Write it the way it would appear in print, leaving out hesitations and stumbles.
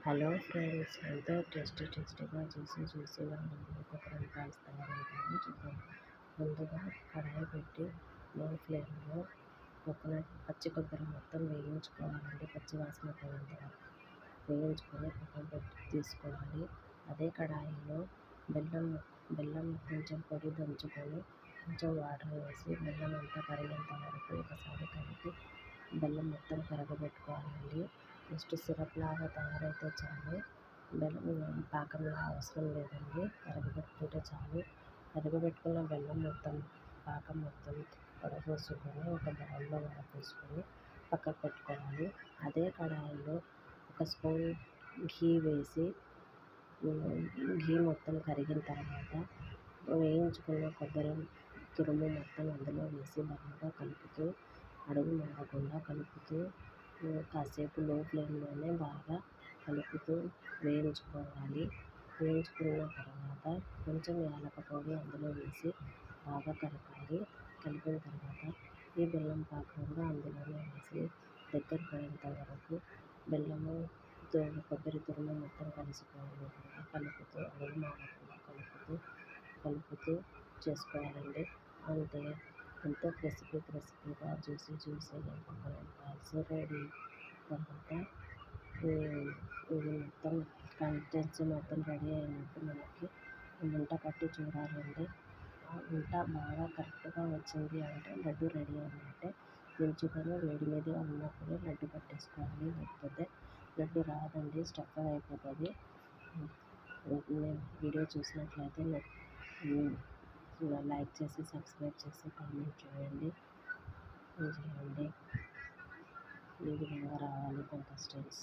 Hello friends, ఎంతో టేస్టీగా చూసి కొబ్బరి పాయసం తయారవుతుందని చూద్దాం. ముందుగా కడాయి పెట్టి లో ఫ్లేమ్లో పచ్చి కొబ్బరి మొత్తం వేయించుకోవాలండి. పచ్చి వాసన పోయేంత వరకు వేయించుకొని పక్కన పెట్టి తీసుకోవాలి. అదే కడాయిలో బెల్లం కొంచెం పొడి దంచుకొని కొంచెం వాటర్ వేసి బెల్లం అంతా కరిగేంత వరకు ఒకసారి కలిపి బెల్లం మొత్తం కరగబెట్టుకోవాలండి. జస్ట్ సిరప్ లాగా తయారైతే చాలు. బెల్లం పాకంలా అవసరం లేదండి, కరగబెట్టుకుంటే చాలు. కరగబెట్టుకున్న బెల్లం మొత్తం పాకం మొత్తం వడపోసుకొని ఒక బౌల్లో వడపోసుకొని పక్కకు పెట్టుకోవాలి. అదే కడాయిలో ఒక స్పూన్ ఘీ వేసి ఘీ మొత్తం కరిగిన తర్వాత వేయించుకున్న కొబ్బరి తురుము మొత్తం అందులో వేసి బాగా కలుపుతూ అడుగు మాడకుండా కలుపుతూ కాసేపు లో ఫ్లేమ్లోనే బాగా కలుపుతూ వేయించుకోవాలి. వేయించుకున్న తర్వాత కొంచెం యాలక పొడి అందులో వేసి బాగా కలపాలి. కలిపిన తర్వాత ఈ బెల్లం పాకం కూడా అందులోనే వేసి దగ్గర పడేంత వరకు బెల్లము కొబ్బరి తురుము మొత్తం కలిసిపోయే విధంగా కలుపుతూ అడుగు మాడకుండా కలుపుతూ చేసుకోవాలండి. అంతే, ఎంతో క్రిస్పీగా జ్యూసీగా కోకోనట్ పాయసం రెడీ. తర్వాత ఇది మొత్తం కంటెంట్స్ మొత్తం రెడీ అయినట్టు మనకి ఉంట కట్టి చూడాలండి. ఆ ఉంట బాగా కరెక్ట్గా వచ్చింది అంటే లడ్డు రెడీ అయినట్టే. దించుకొని వేడి మీదగా ఉన్నప్పుడు లడ్డు పట్టేసుకోవాలి, లేకపోతే లడ్డు రాదండి, స్టఫ్ అయిపోతుంది. వీడియో చూసినట్లయితే లైక్ చేసి సబ్స్క్రైబ్ చేసి కామెంట్ చేయండి. ఈ విధంగా రావాలి కంటెస్టెంట్స్.